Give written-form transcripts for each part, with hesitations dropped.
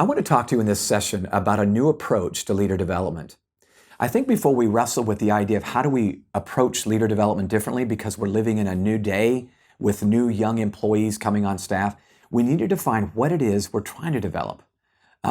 I want to talk to you in this session about a new approach to leader development. I think before we wrestle with the idea of how do we approach leader development differently because we're living in a new day with new young employees coming on staff, we need to define what it is we're trying to develop.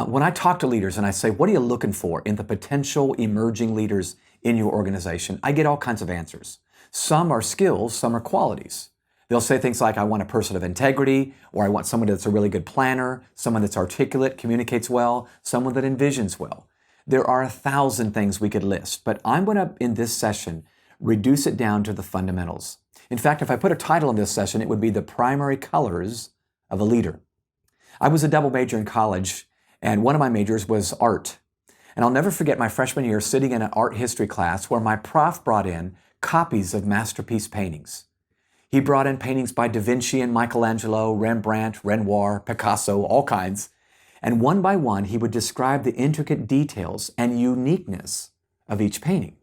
When I talk to leaders and I say, what are you looking for in the potential emerging leaders in your organization? I get all kinds of answers. Some are skills, some are qualities. They'll say things like, I want a person of integrity, or I want someone that's a really good planner, someone that's articulate, communicates well, someone that envisions well. There are 1,000 things we could list, but I'm going to, in this session, reduce it down to the fundamentals. In fact, if I put a title on this session, it would be The Primary Colors of a Leader. I was a double major in college, and one of my majors was art. And I'll never forget my freshman year sitting in an art history class where my prof brought in copies of masterpiece paintings. He brought in paintings by Da Vinci and Michelangelo, Rembrandt, Renoir, Picasso, all kinds. And one by one, he would describe the intricate details and uniqueness of each painting.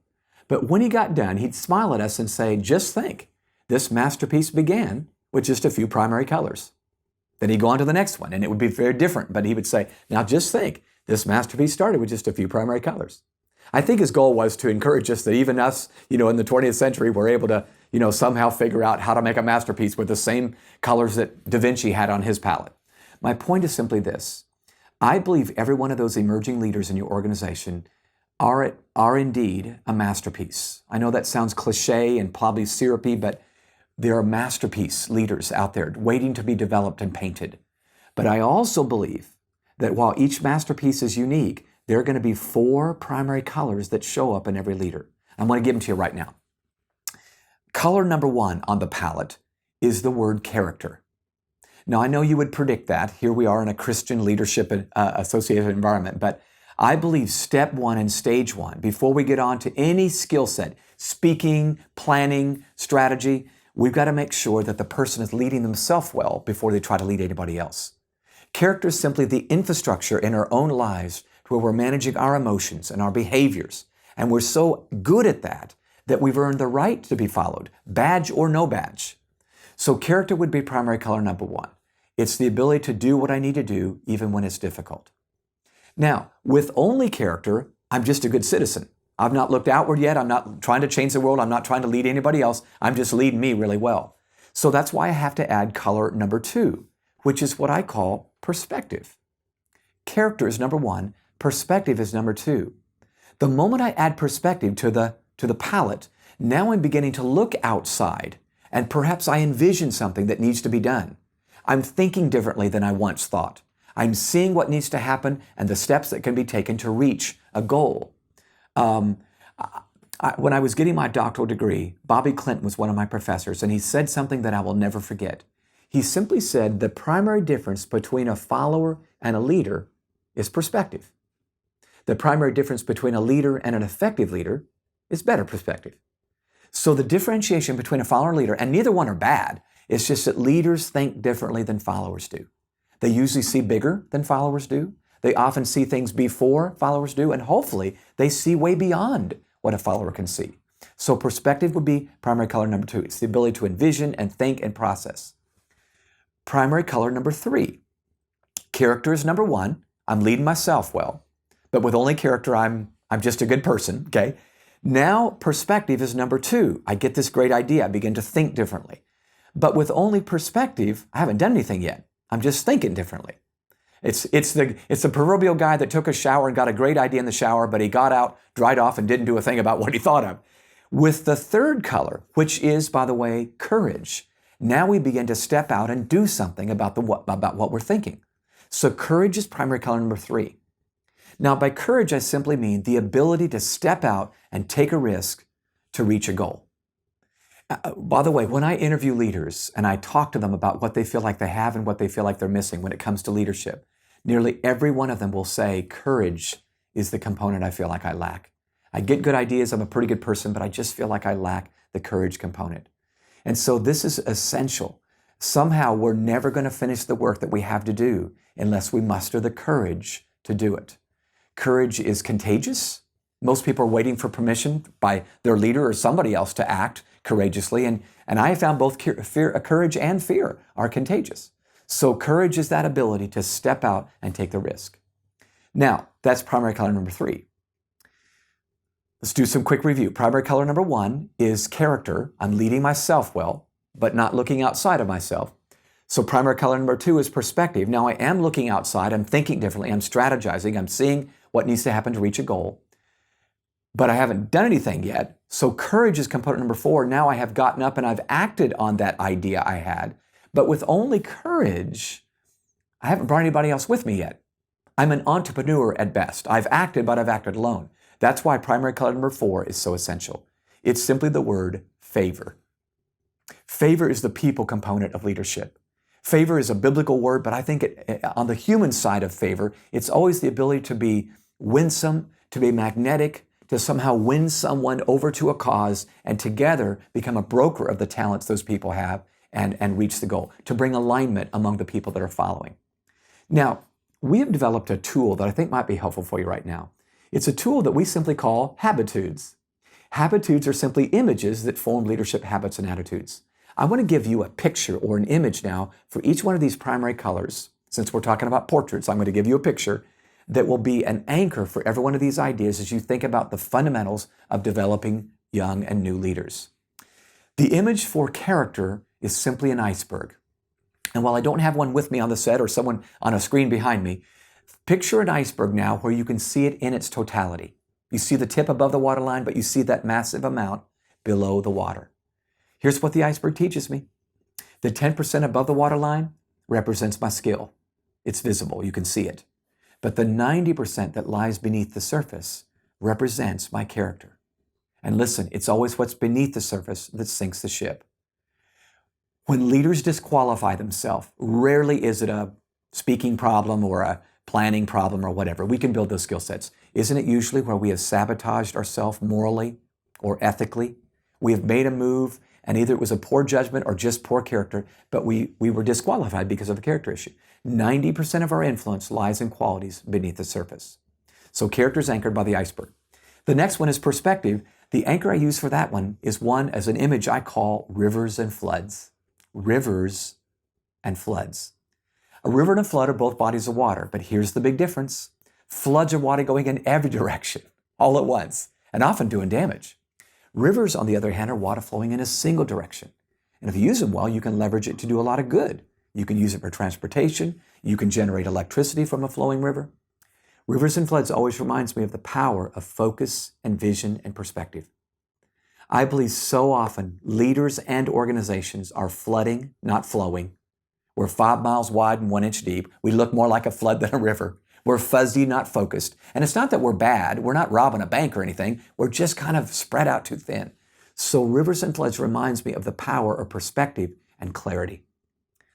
But when he got done, he'd smile at us and say, just think, this masterpiece began with just a few primary colors. Then he'd go on to the next one, and it would be very different. But he would say, now just think, this masterpiece started with just a few primary colors. I think his goal was to encourage us that even us, in the 20th century, were able to, somehow figure out how to make a masterpiece with the same colors that Da Vinci had on his palette. My point is simply this. I believe every one of those emerging leaders in your organization are indeed a masterpiece. I know that sounds cliche and probably syrupy, but there are masterpiece leaders out there waiting to be developed and painted. But I also believe that while each masterpiece is unique, there are going to be 4 primary colors that show up in every leader. I'm going to give them to you right now. Color number 1 on the palette is the word character. Now, I know you would predict that. Here we are in a Christian leadership associated environment, but I believe step 1 and stage 1, before we get on to any skill set, speaking, planning, strategy, we've got to make sure that the person is leading themselves well before they try to lead anybody else. Character is simply the infrastructure in our own lives where we're managing our emotions and our behaviors. And we're so good at that we've earned the right to be followed, badge or no badge. So character would be primary color number 1. It's the ability to do what I need to do even when it's difficult. Now, with only character, I'm just a good citizen. I've not looked outward yet. I'm not trying to change the world. I'm not trying to lead anybody else. I'm just leading me really well. So that's why I have to add color number 2, which is what I call perspective. Character is number 1. Perspective is number 2. The moment I add perspective to the palette, now I'm beginning to look outside, and perhaps I envision something that needs to be done. I'm thinking differently than I once thought. I'm seeing what needs to happen and the steps that can be taken to reach a goal. When I was getting my doctoral degree, Bobby Clinton was one of my professors, and he said something that I will never forget. He simply said the primary difference between a follower and a leader is perspective. The primary difference between a leader and an effective leader is better perspective. So the differentiation between a follower and leader, and neither one are bad, it's just that leaders think differently than followers do. They usually see bigger than followers do. They often see things before followers do, and hopefully they see way beyond what a follower can see. So perspective would be primary color number 2. It's the ability to envision and think and process. Primary color number 3. Character is number 1. I'm leading myself well. But with only character, I'm just a good person, okay? Now, perspective is number 2. I get this great idea. I begin to think differently. But with only perspective, I haven't done anything yet. I'm just thinking differently. It's the proverbial guy that took a shower and got a great idea in the shower, but he got out, dried off, and didn't do a thing about what he thought of. With the third color, which is, by the way, courage, now we begin to step out and do something about what we're thinking. So courage is primary color number 3. Now, by courage, I simply mean the ability to step out and take a risk to reach a goal. By the way, when I interview leaders and I talk to them about what they feel like they have and what they feel like they're missing when it comes to leadership, nearly every one of them will say courage is the component I feel like I lack. I get good ideas, I'm a pretty good person, but I just feel like I lack the courage component. And so this is essential. Somehow we're never going to finish the work that we have to do unless we muster the courage to do it. Courage is contagious. Most people are waiting for permission by their leader or somebody else to act courageously. And I have found both courage and fear are contagious. So courage is that ability to step out and take the risk. Now, that's primary color number 3. Let's do some quick review. Primary color number 1 is character. I'm leading myself well, but not looking outside of myself. So primary color number 2 is perspective. Now I am looking outside, I'm thinking differently, I'm strategizing, I'm seeing what needs to happen to reach a goal, but I haven't done anything yet. So courage is component number 4. Now I have gotten up and I've acted on that idea I had, but with only courage, I haven't brought anybody else with me yet. I'm an entrepreneur at best. I've acted, but I've acted alone. That's why primary color number 4 is so essential. It's simply the word favor. Favor is the people component of leadership. Favor is a biblical word, but I think on the human side of favor, it's always the ability to be winsome, to be magnetic, to somehow win someone over to a cause, and together become a broker of the talents those people have and reach the goal, to bring alignment among the people that are following. Now, we have developed a tool that I think might be helpful for you right now. It's a tool that we simply call habitudes. Habitudes are simply images that form leadership habits and attitudes. I want to give you a picture or an image now for each one of these primary colors. Since we're talking about portraits, I'm going to give you a picture that will be an anchor for every one of these ideas as you think about the fundamentals of developing young and new leaders. The image for character is simply an iceberg. And while I don't have one with me on the set or someone on a screen behind me, picture an iceberg now where you can see it in its totality. You see the tip above the waterline, but you see that massive amount below the water. Here's what the iceberg teaches me. The 10% above the waterline represents my skill. It's visible, you can see it. But the 90% that lies beneath the surface represents my character. And listen, it's always what's beneath the surface that sinks the ship. When leaders disqualify themselves, rarely is it a speaking problem or a planning problem or whatever. We can build those skill sets. Isn't it usually where we have sabotaged ourselves morally or ethically? We have made a move and either it was a poor judgment or just poor character, but we were disqualified because of a character issue. 90% of our influence lies in qualities beneath the surface. So character is anchored by the iceberg. The next one is perspective. The anchor I use for that one is one as an image I call rivers and floods. Rivers and floods. A river and a flood are both bodies of water, but here's the big difference. Floods are water going in every direction, all at once, and often doing damage. Rivers, on the other hand, are water flowing in a single direction. And if you use them well, you can leverage it to do a lot of good. You can use it for transportation. You can generate electricity from a flowing river. Rivers and floods always reminds me of the power of focus and vision and perspective. I believe so often leaders and organizations are flooding, not flowing. We're 5 miles wide and 1 inch deep. We look more like a flood than a river. We're fuzzy, not focused. And it's not that we're bad. We're not robbing a bank or anything. We're just kind of spread out too thin. So rivers and floods reminds me of the power of perspective and clarity.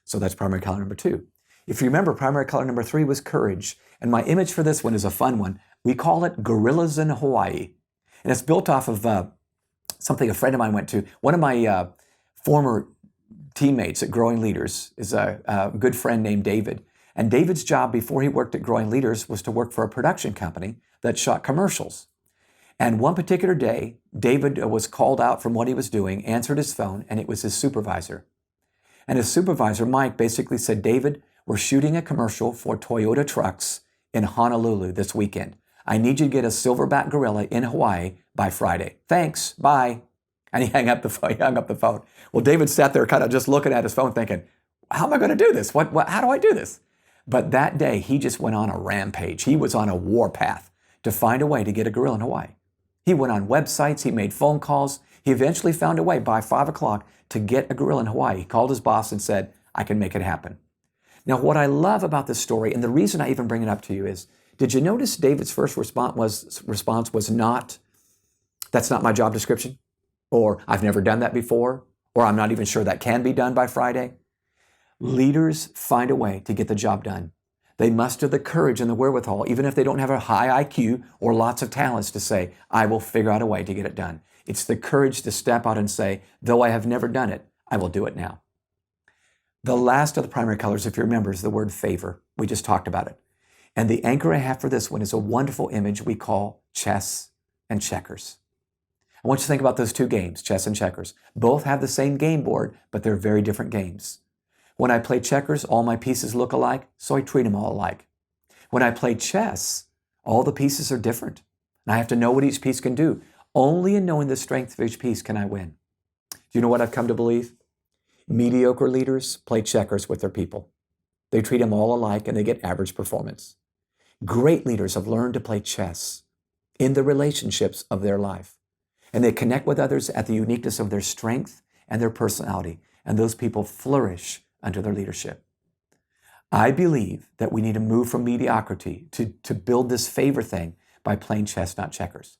So that's primary color number 2. If you remember, primary color number 3 was courage. And my image for this one is a fun one. We call it gorillas in Hawaii. And it's built off of something a friend of mine went to. One of my former teammates at Growing Leaders is a good friend named David. And David's job before he worked at Growing Leaders was to work for a production company that shot commercials. And one particular day, David was called out from what he was doing, answered his phone, and it was his supervisor. And his supervisor, Mike, basically said, David, we're shooting a commercial for Toyota trucks in Honolulu this weekend. I need you to get a silverback gorilla in Hawaii by Friday. Thanks, bye. And he hung up the phone. Well, David sat there kind of just looking at his phone thinking, how am I going to do this? How do I do this? But that day, he just went on a rampage. He was on a warpath to find a way to get a gorilla in Hawaii. He went on websites. He made phone calls. He eventually found a way by 5 o'clock to get a gorilla in Hawaii. He called his boss and said, I can make it happen. Now, what I love about this story, and the reason I even bring it up to you is, did you notice David's first response was not, that's not my job description? Or I've never done that before? Or I'm not even sure that can be done by Friday? Leaders find a way to get the job done. They muster the courage and the wherewithal, even if they don't have a high IQ or lots of talents, to say, I will figure out a way to get it done. It's the courage to step out and say, though I have never done it, I will do it now. The last of the primary colors, if you remember, is the word favor. We just talked about it. And the anchor I have for this one is a wonderful image we call chess and checkers. I want you to think about those two games, chess and checkers. Both have the same game board, but they're very different games. When I play checkers, all my pieces look alike, so I treat them all alike. When I play chess, All the pieces are different. And I have to know what each piece can do. Only in knowing the strength of each piece can I win. Do you know what I've come to believe? Mediocre leaders play checkers with their people. They treat them all alike and they get average performance. Great leaders have learned to play chess in the relationships of their life. And they connect with others at the uniqueness of their strength and their personality. And those people flourish under their leadership. I believe that we need to move from mediocrity to build this favor thing by playing chess, not checkers.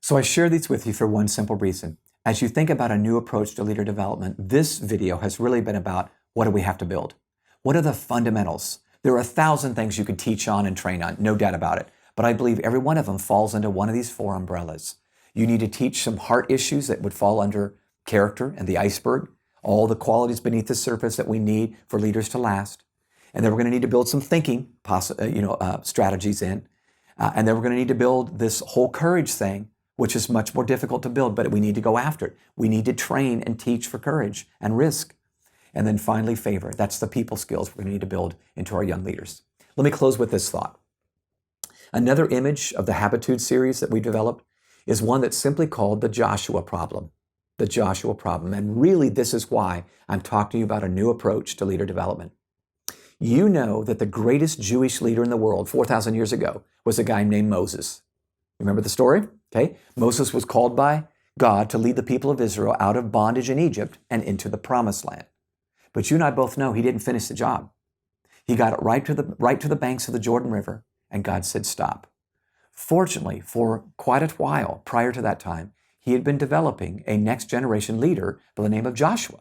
So I share these with you for one simple reason. As you think about a new approach to leader development, this video has really been about what do we have to build? What are the fundamentals? There are 1,000 things you could teach on and train on, no doubt about it. But I believe every one of them falls into one of these 4 umbrellas. You need to teach some heart issues that would fall under character and the iceberg, all the qualities beneath the surface that we need for leaders to last. And then we're going to need to build some thinking strategies in. And then we're going to need to build this whole courage thing, which is much more difficult to build, but we need to go after it. We need to train and teach for courage and risk. And then finally, favor. That's the people skills we're going to need to build into our young leaders. Let me close with this thought. Another image of the Habitude series that we developed is one that's simply called the Joshua problem. The Joshua problem. And really, this is why I'm talking to you about a new approach to leader development. You know that the greatest Jewish leader in the world 4,000 years ago was a guy named Moses. Remember the story? Okay. Moses was called by God to lead the people of Israel out of bondage in Egypt and into the promised land. But you and I both know he didn't finish the job. He got it right to the banks of the Jordan River, and God said, stop. Fortunately, for quite a while prior to that time, he had been developing a next generation leader by the name of Joshua.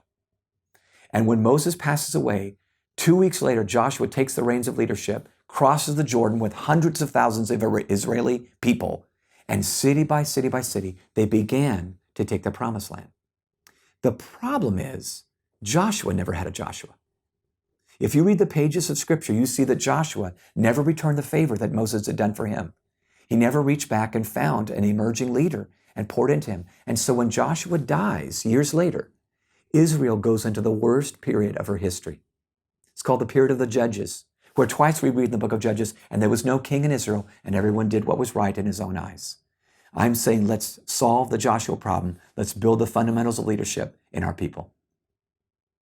And when Moses passes away, 2 weeks later, Joshua takes the reins of leadership, crosses the Jordan with hundreds of thousands of Israeli people, and city by city by city, they began to take the promised land. The problem is, Joshua never had a Joshua. If you read the pages of Scripture, you see that Joshua never returned the favor that Moses had done for him. He never reached back and found an emerging leader and poured into him. And so when Joshua dies years later, Israel goes into the worst period of her history. It's called the period of the Judges, where twice we read in the book of Judges, and there was no king in Israel, and everyone did what was right in his own eyes. I'm saying let's solve the Joshua problem. Let's build the fundamentals of leadership in our people.